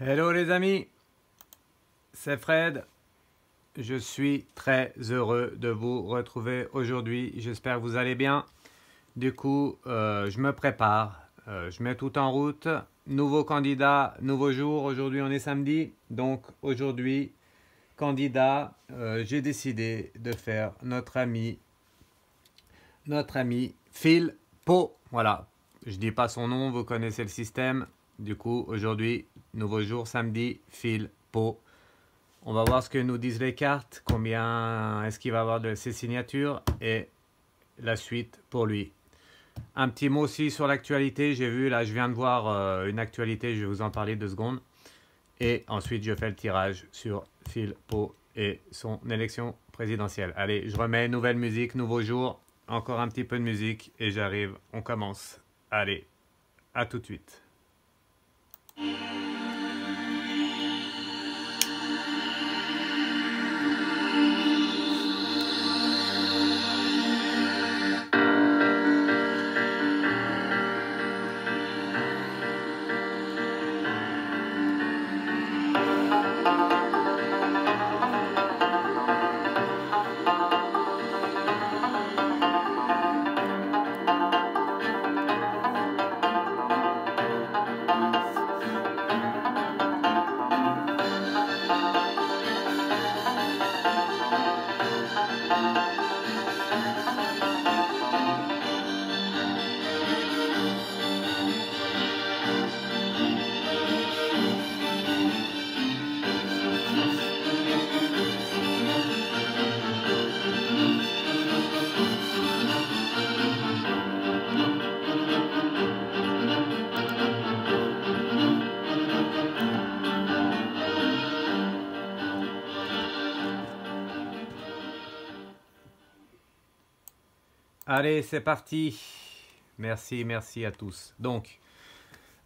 Hello les amis, c'est Fred. Je suis très heureux de vous retrouver aujourd'hui. J'espère que vous allez bien. Du coup, je me prépare, je mets tout en route. Nouveau candidat, nouveau jour. Aujourd'hui, on est samedi. Donc aujourd'hui, candidat, j'ai décidé de faire notre ami Phil Po. Voilà, je dis pas son nom, vous connaissez le système. Du coup, aujourd'hui, nouveau jour, samedi, Phil Po. On va voir ce que nous disent les cartes, combien est-ce qu'il va avoir de ses signatures et la suite pour lui. Un petit mot aussi sur l'actualité. J'ai vu, là, je viens de voir une actualité, je vais vous en parler 2 secondes. Et ensuite, je fais le tirage sur Phil Po et son élection présidentielle. Allez, je remets nouvelle musique, nouveau jour. Encore un petit peu de musique et j'arrive, on commence. Allez, à tout de suite. Allez, c'est parti. Merci à tous. Donc,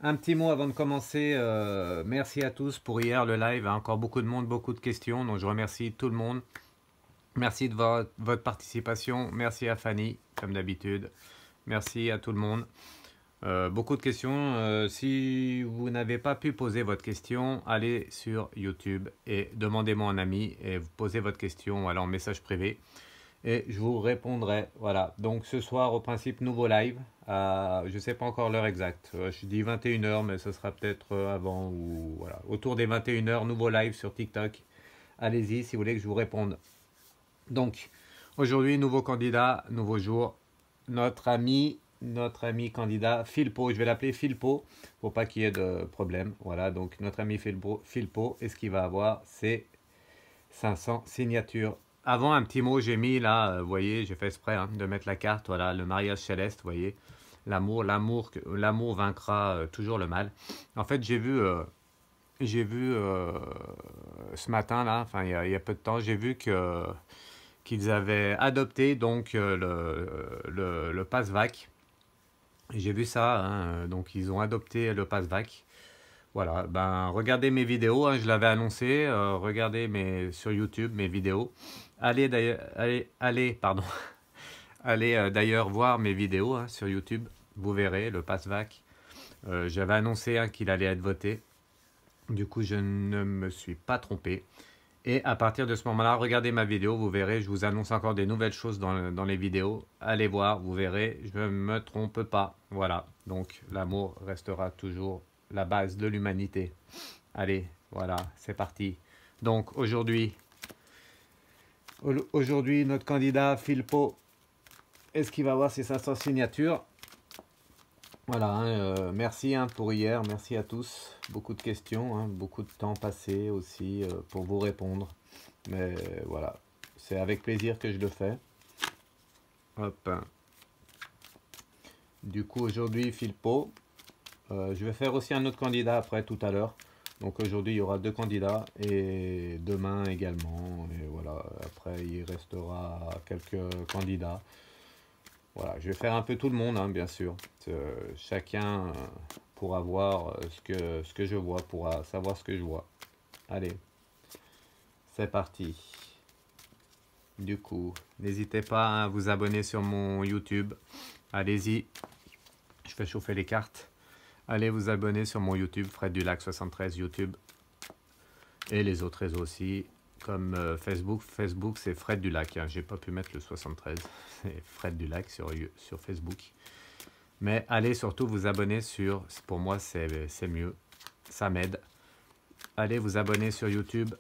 un petit mot avant de commencer. Merci à tous pour hier, le live. Encore beaucoup de monde, beaucoup de questions. Donc, je remercie tout le monde. Merci de votre participation. Merci à Fanny, comme d'habitude. Merci à tout le monde. Beaucoup de questions. Si vous n'avez pas pu poser votre question, allez sur YouTube et demandez-moi un ami et vous posez votre question voilà, en message privé. Et je vous répondrai. Voilà. Donc ce soir, au principe, nouveau live. Je ne sais pas encore l'heure exacte. Je dis 21h, mais ce sera peut-être avant ou voilà. Autour des 21h, nouveau live sur TikTok. Allez-y si vous voulez que je vous réponde. Donc, aujourd'hui, nouveau candidat, nouveau jour. Notre ami candidat Phil Po. Je vais l'appeler Phil Po pour pas qu'il y ait de problème. Voilà. Donc, notre ami Phil Po. Et ce qu'il va avoir, c'est 500 signatures. Avant, un petit mot, j'ai mis là, vous voyez, j'ai fait exprès hein, de mettre la carte, voilà, le mariage céleste, vous voyez, l'amour vaincra toujours le mal. En fait, j'ai vu ce matin là, enfin il y a peu de temps, j'ai vu qu'ils avaient adopté donc le Pass-Vac. J'ai vu ça, hein, donc ils ont adopté le Pass-Vac. Voilà, ben regardez mes vidéos, hein, je l'avais annoncé, regardez sur YouTube mes vidéos. Allez d'ailleurs voir mes vidéos hein, sur YouTube, vous verrez le Pass-Vac. J'avais annoncé hein, qu'il allait être voté, du coup je ne me suis pas trompé. Et à partir de ce moment-là, regardez ma vidéo, vous verrez, je vous annonce encore des nouvelles choses dans les vidéos. Allez voir, vous verrez, je ne me trompe pas. Voilà, donc l'amour restera toujours la base de l'humanité. Allez, voilà, c'est parti. Donc aujourd'hui, notre candidat Phil Po, est-ce qu'il va avoir ses 500 signatures? Voilà, hein, merci hein, pour hier, merci à tous. Beaucoup de questions, hein, beaucoup de temps passé aussi pour vous répondre. Mais voilà, c'est avec plaisir que je le fais. Hop. Du coup, aujourd'hui, Phil Po. Je vais faire aussi un autre candidat après, tout à l'heure. Donc aujourd'hui, il y aura 2 candidats et demain également. Et voilà, après, il restera quelques candidats. Voilà, je vais faire un peu tout le monde, hein, bien sûr. Chacun pourra voir ce que je vois, pourra savoir ce que je vois. Allez, c'est parti. Du coup, n'hésitez pas à vous abonner sur mon YouTube. Allez-y, je fais chauffer les cartes. Allez vous abonner sur mon YouTube, Fred Dulac 73 YouTube. Et les autres réseaux aussi, comme Facebook. Facebook, c'est Fred Dulac. Hein. J'ai pas pu mettre le 73. C'est Fred Dulac sur Facebook. Mais allez surtout vous abonner pour moi, c'est mieux. Ça m'aide. Allez vous abonner sur YouTube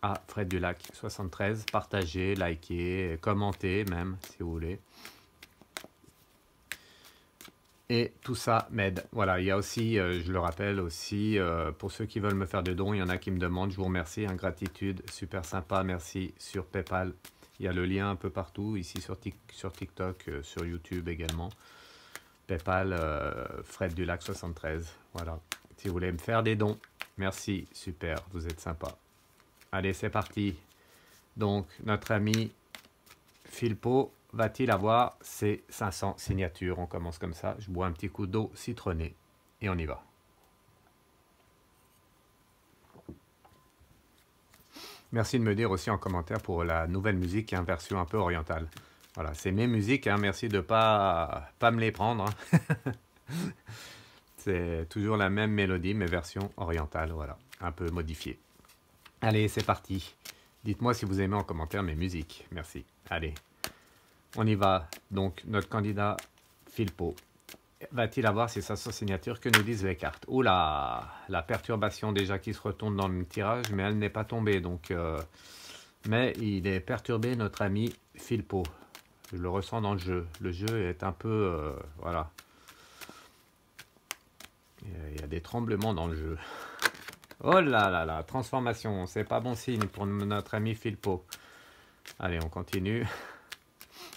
à Fred Dulac 73. Partagez, likez, commentez même, si vous voulez. Et tout ça m'aide. Voilà, il y a aussi, je le rappelle aussi, pour ceux qui veulent me faire des dons, il y en a qui me demandent, je vous remercie, hein, gratitude, super sympa, merci, sur PayPal. Il y a le lien un peu partout, ici sur TikTok, sur YouTube également. PayPal, Fred Dulac 73, voilà. Si vous voulez me faire des dons, merci, super, vous êtes sympa. Allez, c'est parti. Donc, notre ami Philpo va-t-il avoir ses 500 signatures? On commence comme ça. Je bois un petit coup d'eau citronnée et on y va. Merci de me dire aussi en commentaire pour la nouvelle musique, hein, version un peu orientale. Voilà, c'est mes musiques, hein, merci de pas me les prendre. Hein. C'est toujours la même mélodie, mais version orientale, voilà, un peu modifiée. Allez, c'est parti. Dites-moi si vous aimez en commentaire mes musiques. Merci. Allez. On y va. Donc, notre candidat Philpo va-t-il avoir ses 500 signatures? Que nous disent les cartes? Oula, la perturbation déjà qui se retourne dans le tirage, mais elle n'est pas tombée. Donc, mais il est perturbé, notre ami Philpo. Je le ressens dans le jeu. Le jeu est un peu... voilà. Il y a des tremblements dans le jeu. Oh là là là, transformation. C'est pas bon signe pour notre ami Philpo. Allez, on continue.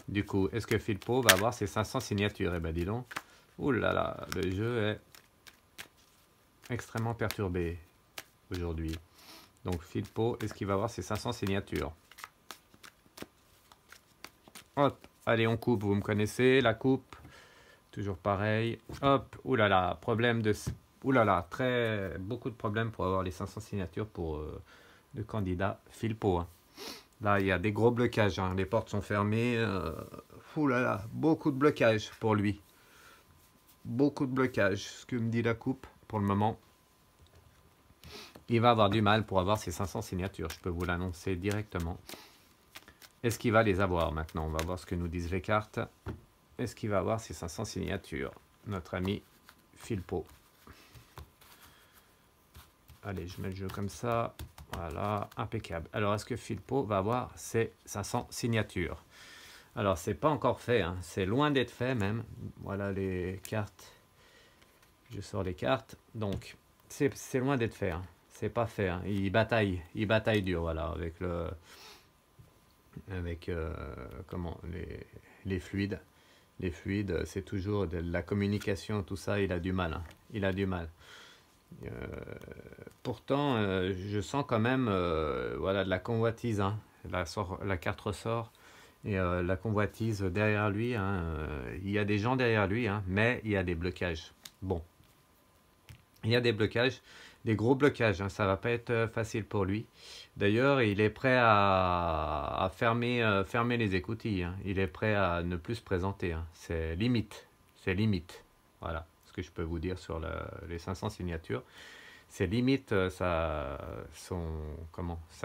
Du coup, est-ce que Philpo va avoir ses 500 signatures? Eh ben dis donc. Ouh là là, le jeu est extrêmement perturbé aujourd'hui. Donc Philpo, est-ce qu'il va avoir ses 500 signatures? Hop, allez, on coupe, vous me connaissez, la coupe. Toujours pareil. Hop, ouh là là, problème de... Ouh là là, beaucoup de problèmes pour avoir les 500 signatures pour le candidat Philpo. Hein. Là, il y a des gros blocages. Hein. Les portes sont fermées. Ouh là là, beaucoup de blocages pour lui. Beaucoup de blocages. Ce que me dit la coupe pour le moment. Il va avoir du mal pour avoir ses 500 signatures. Je peux vous l'annoncer directement. Est-ce qu'il va les avoir maintenant? On va voir ce que nous disent les cartes. Est-ce qu'il va avoir ses 500 signatures? Notre ami Philpo. Allez, je mets le jeu comme ça. Voilà, impeccable. Alors, est-ce que Philpo va avoir ses 500 signatures? Alors, c'est pas encore fait, hein. C'est loin d'être fait même. Voilà les cartes. Je sors les cartes. Donc, c'est loin d'être fait. Hein. C'est pas fait. Hein. Il bataille dur, voilà, avec le... Avec, comment, les fluides. Les fluides, c'est toujours de la communication, tout ça, il a du mal. Hein. Il a du mal. Pourtant, je sens quand même voilà, de la convoitise. Hein. La carte ressort. Et la convoitise derrière lui. Hein, il y a des gens derrière lui, hein, mais il y a des blocages. Bon. Il y a des blocages, des gros blocages. Hein, ça ne va pas être facile pour lui. D'ailleurs, il est prêt à fermer les écoutilles. Hein. Il est prêt à ne plus se présenter. Hein. C'est limite. C'est limite. Voilà ce que je peux vous dire sur les 500 signatures. C'est limite sa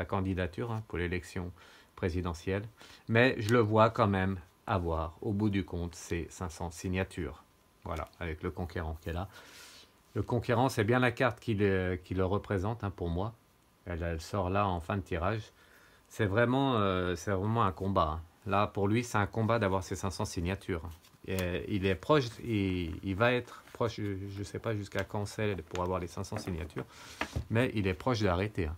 candidature hein, pour l'élection présidentielle. Mais je le vois quand même avoir, au bout du compte, ses 500 signatures. Voilà, avec le conquérant qui est là. Le conquérant, c'est bien la carte qui le représente hein, pour moi. Elle sort là en fin de tirage. C'est vraiment un combat. Hein. Là, pour lui, c'est un combat d'avoir ses 500 signatures. Et il est proche, il va être proche, je ne sais pas jusqu'à quand c'est pour avoir les 500 signatures, mais il est proche d'arrêter. Hein.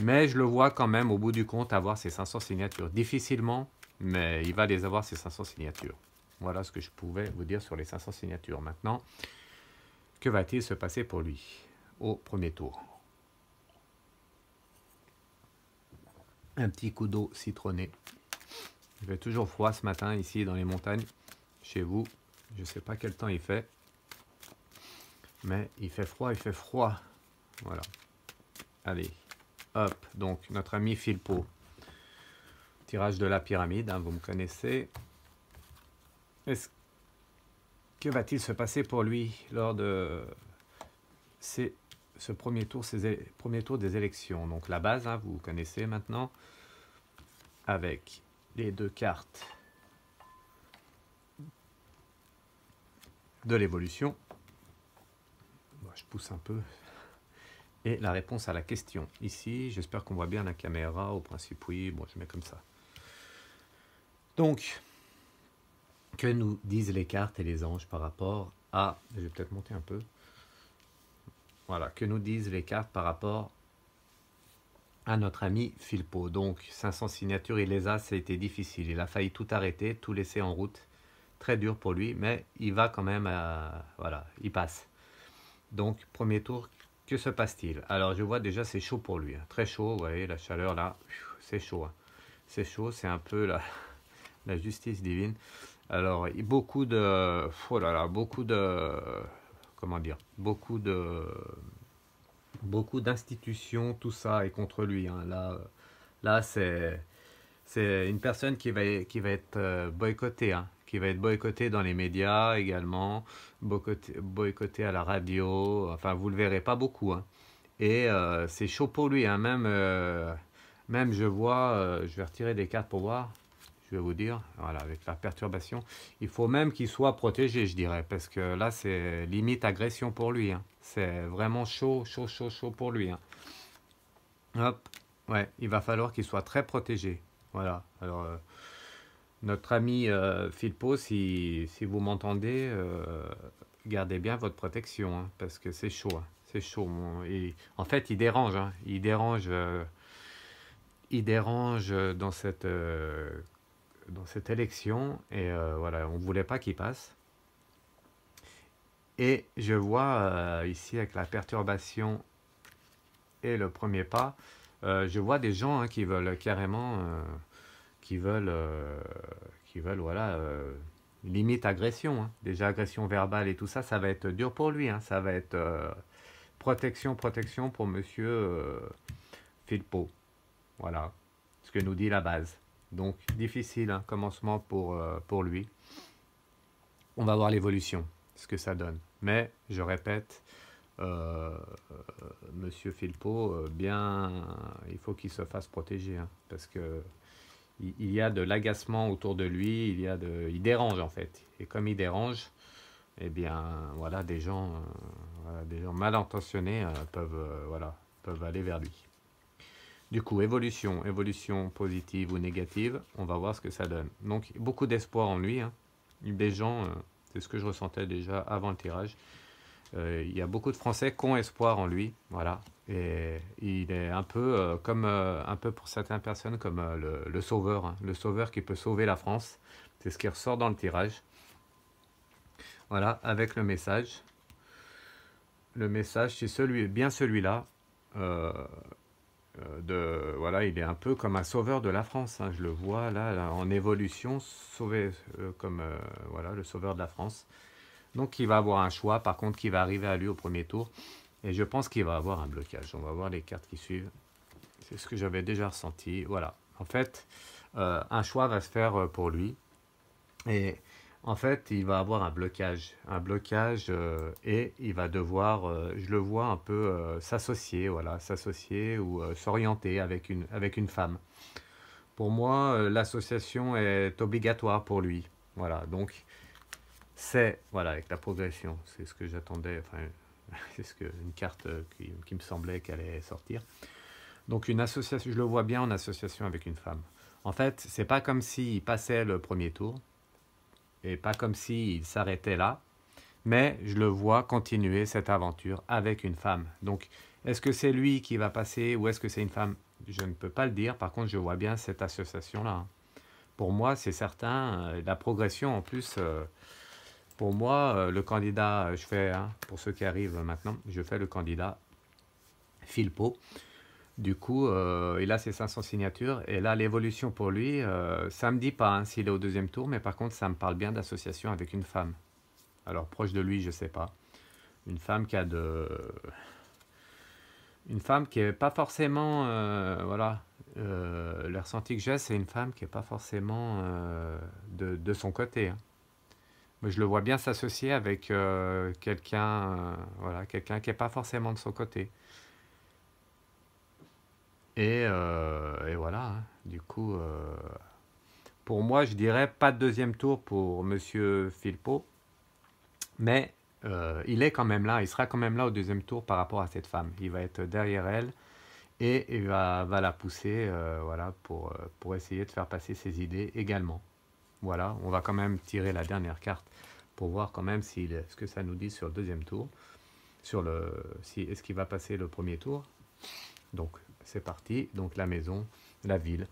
Mais je le vois quand même, au bout du compte, avoir ses 500 signatures. Difficilement, mais il va les avoir, ses 500 signatures. Voilà ce que je pouvais vous dire sur les 500 signatures. Maintenant, que va-t-il se passer pour lui au premier tour? Un petit coup d'eau citronnée. Il fait toujours froid ce matin ici dans les montagnes, chez vous. Je ne sais pas quel temps il fait, mais il fait froid, il fait froid. Voilà. Allez, hop, donc notre ami Philpo. Tirage de la pyramide, hein, vous me connaissez. Que va-t-il se passer pour lui lors de ces ce premier tour, premier tour des élections. Donc la base, hein, vous connaissez maintenant, avec les deux cartes de l'évolution. Bon, je pousse un peu. Et la réponse à la question. Ici, j'espère qu'on voit bien la caméra. Au principe, oui. Bon, je mets comme ça. Donc, que nous disent les cartes et les anges par rapport à... Je vais peut-être monter un peu. Voilà, que nous disent les cartes par rapport à notre ami Philpo. Donc, 500 signatures, il les a, ça a été difficile. Il a failli tout arrêter, tout laisser en route. Très dur pour lui, mais il va quand même... voilà, il passe. Donc, premier tour, que se passe-t-il? Alors, je vois déjà, c'est chaud pour lui. Hein. Très chaud, vous voyez, la chaleur là, c'est chaud. Hein. C'est chaud, c'est un peu la justice divine. Alors, beaucoup de... Oh là là, beaucoup de... Comment dire? Beaucoup d'institutions, tout ça est contre lui. Hein. Là c'est une personne qui va être boycottée. Hein. Qui va être boycottée dans les médias également, boycottée à la radio. Enfin, vous le verrez pas beaucoup. Hein. Et c'est chaud pour lui. Hein. Même je vois, je vais retirer des cartes pour voir. Je vais vous dire, voilà, avec la perturbation, il faut même qu'il soit protégé, je dirais, parce que là, c'est limite agression pour lui. Hein. C'est vraiment chaud, chaud, chaud, chaud pour lui. Hein. Hop, ouais, il va falloir qu'il soit très protégé. Voilà, alors, notre ami Philpo, si vous m'entendez, gardez bien votre protection, hein, parce que c'est chaud. Hein. C'est chaud. Et, en fait, il dérange. Hein. Il dérange dans cette élection et voilà, on ne voulait pas qu'il passe. Et je vois ici avec la perturbation et le premier pas, je vois des gens hein, qui veulent carrément, qui veulent voilà, limite agression. Hein. Déjà agression verbale et tout ça, ça va être dur pour lui. Hein. Ça va être protection pour monsieur Philpo. Voilà, ce que nous dit la base. Donc difficile, hein, commencement pour lui. On va voir l'évolution, ce que ça donne. Mais je répète, Monsieur Philpo, bien, il faut qu'il se fasse protéger, hein, parce que il y a de l'agacement autour de lui, il dérange en fait. Et comme il dérange, eh bien voilà, des gens mal intentionnés peuvent aller vers lui. Du coup, évolution positive ou négative, on va voir ce que ça donne. Donc, beaucoup d'espoir en lui. Hein. Des gens, c'est ce que je ressentais déjà avant le tirage. Il y a beaucoup de Français qui ont espoir en lui. Voilà. Et il est un peu, un peu pour certaines personnes, comme le sauveur. Hein. Le sauveur qui peut sauver la France. C'est ce qui ressort dans le tirage. Voilà, avec le message. Le message, c'est bien celui-là. Voilà, il est un peu comme un sauveur de la France. Hein, je le vois là en évolution, sauvé comme voilà, le sauveur de la France. Donc il va avoir un choix, par contre, qui va arriver à lui au premier tour. Et je pense qu'il va avoir un blocage. On va voir les cartes qui suivent. C'est ce que j'avais déjà ressenti. Voilà. En fait, un choix va se faire pour lui. Et en fait, il va avoir un blocage. Et il va devoir, je le vois un peu s'associer, voilà, s'associer ou s'orienter avec une femme. Pour moi, l'association est obligatoire pour lui. Voilà, donc c'est, voilà, avec la progression, c'est ce que j'attendais, enfin, c'est une carte qui me semblait qu'elle allait sortir. Donc une association, je le vois bien en association avec une femme. En fait, c'est pas comme s'il passait le premier tour, et pas comme s'il s'arrêtait là, mais je le vois continuer cette aventure avec une femme. Donc, est-ce que c'est lui qui va passer ou est-ce que c'est une femme? Je ne peux pas le dire, par contre, je vois bien cette association-là. Hein. Pour moi, c'est certain, la progression en plus, pour moi, le candidat, je fais, hein, pour ceux qui arrivent maintenant, je fais le candidat Philpo. Du coup, il a ses 500 signatures. Et là, l'évolution pour lui, ça ne me dit pas hein, s'il est au deuxième tour, mais par contre, ça me parle bien d'association avec une femme. Alors, proche de lui, je ne sais pas. Une femme qui a Une femme qui n'est pas forcément... voilà. Le ressenti que j'ai, c'est une femme qui n'est pas forcément de son côté. Hein. Mais je le vois bien s'associer avec quelqu'un voilà, quelqu'un qui n'est pas forcément de son côté. Et voilà, hein. Du coup, pour moi, je dirais pas de deuxième tour pour Monsieur Philpot, mais il est quand même là, il sera quand même là au deuxième tour par rapport à cette femme. Il va être derrière elle et il va la pousser voilà, pour essayer de faire passer ses idées également. Voilà, on va quand même tirer la dernière carte pour voir quand même ce que ça nous dit sur le deuxième tour, est-ce qu'il va passer le premier tour. Donc c'est parti, donc la maison, la ville.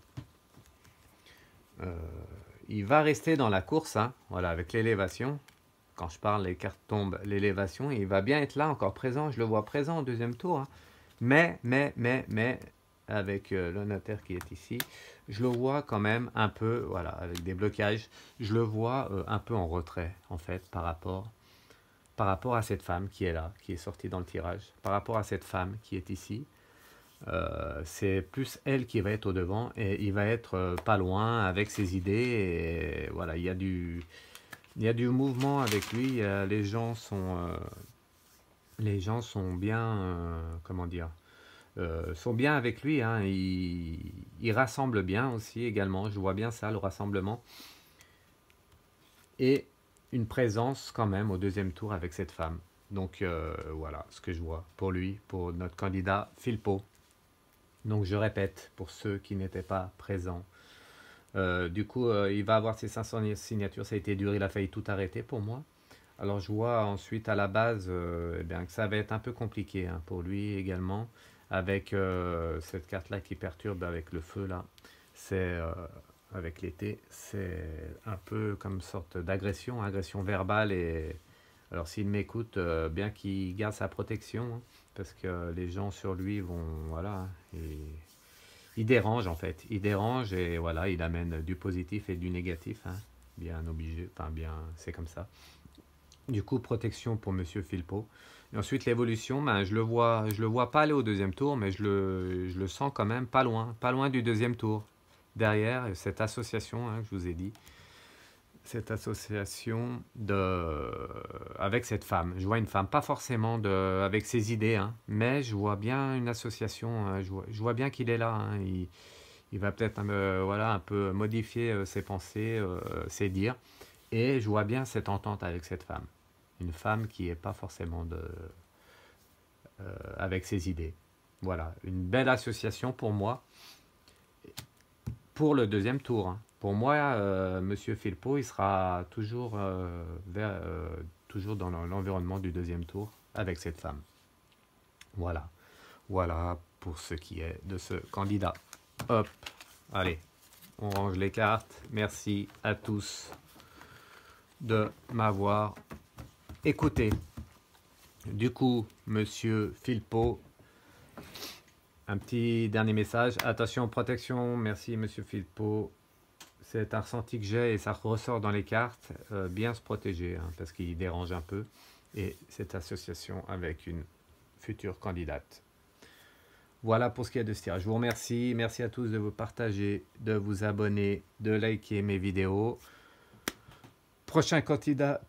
Il va rester dans la course, hein, voilà, avec l'élévation. Quand je parle, les cartes tombent, l'élévation, il va bien être là, encore présent, je le vois présent au deuxième tour. Hein. Mais, avec le notaire qui est ici, je le vois quand même un peu, voilà, avec des blocages, je le vois un peu en retrait, en fait, par rapport à cette femme qui est là, qui est sortie dans le tirage, par rapport à cette femme qui est ici. C'est plus elle qui va être au devant et il va être pas loin avec ses idées. Et voilà, il y a du mouvement avec lui. Les gens sont bien, comment dire, sont bien avec lui. Hein. Il rassemble bien aussi également. Je vois bien ça, le rassemblement. Et une présence quand même au deuxième tour avec cette femme. Donc voilà ce que je vois pour lui, pour notre candidat Philpot. Donc je répète pour ceux qui n'étaient pas présents. Du coup, il va avoir ses 500 signatures. Ça a été dur, il a failli tout arrêter pour moi. Alors je vois ensuite à la base eh bien, que ça va être un peu compliqué hein, pour lui également. Avec cette carte-là qui perturbe avec le feu là. C'est avec l'été. C'est un peu comme une sorte d'agression, agression verbale. Et alors s'il m'écoute, bien qu'il garde sa protection. Hein, parce que les gens sur lui vont, voilà, il dérange en fait, il dérange et voilà, il amène du positif et du négatif, hein, bien obligé, enfin bien, c'est comme ça. Du coup, protection pour Monsieur Philpot. Et ensuite, l'évolution, ben, je le vois pas aller au deuxième tour, mais je le sens quand même pas loin du deuxième tour. Derrière, cette association hein, que je vous ai dit, cette association avec cette femme. Je vois une femme, pas forcément avec ses idées, hein, mais je vois bien une association. Je vois bien qu'il est là. Hein, il va peut-être voilà, un peu modifier ses pensées, ses dires. Et je vois bien cette entente avec cette femme. Une femme qui n'est pas forcément avec ses idées. Voilà, une belle association pour moi pour le deuxième tour. Hein. Pour moi, Monsieur Philpot, il sera toujours, toujours dans l'environnement du deuxième tour avec cette femme. Voilà. Voilà pour ce qui est de ce candidat. Hop, allez, on range les cartes. Merci à tous de m'avoir écouté. Du coup, Monsieur Philpot, un petit dernier message. Attention, protection. Merci, Monsieur Philpot. C'est un ressenti que j'ai et ça ressort dans les cartes. Bien se protéger, hein, parce qu'il dérange un peu. Et cette association avec une future candidate. Voilà pour ce qui est de ce tirage. Je vous remercie. Merci à tous de vous partager, de vous abonner, de liker mes vidéos. Prochain candidat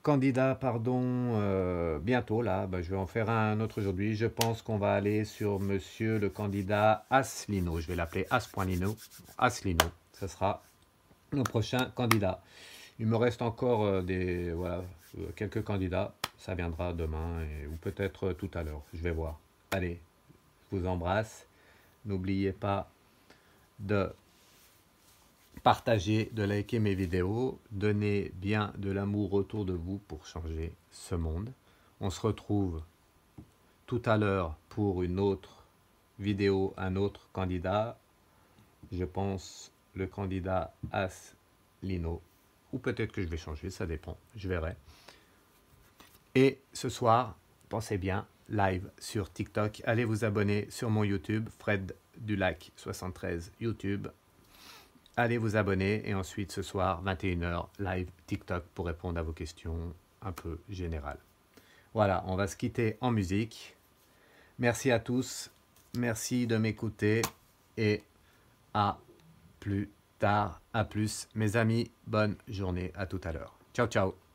bientôt là, je vais en faire un autre aujourd'hui. Je pense qu'on va aller sur monsieur le candidat Asselineau. Je vais l'appeler As.Lino. Asselineau, ce sera le prochain candidat. Il me reste encore quelques candidats. Ça viendra demain ou peut-être tout à l'heure. Je vais voir. Allez, je vous embrasse. N'oubliez pas de partager, de liker mes vidéos, donnez bien de l'amour autour de vous pour changer ce monde. On se retrouve tout à l'heure pour une autre vidéo, un autre candidat. Je pense le candidat As-Lino. Ou peut-être que je vais changer, ça dépend, je verrai. Et ce soir, pensez bien, live sur TikTok. Allez vous abonner sur mon YouTube, Fred Dulac 73 YouTube. Allez vous abonner et ensuite ce soir 21h live TikTok pour répondre à vos questions un peu générales. Voilà, on va se quitter en musique. Merci à tous, merci de m'écouter et à plus tard, à plus mes amis, bonne journée, à tout à l'heure. Ciao ciao.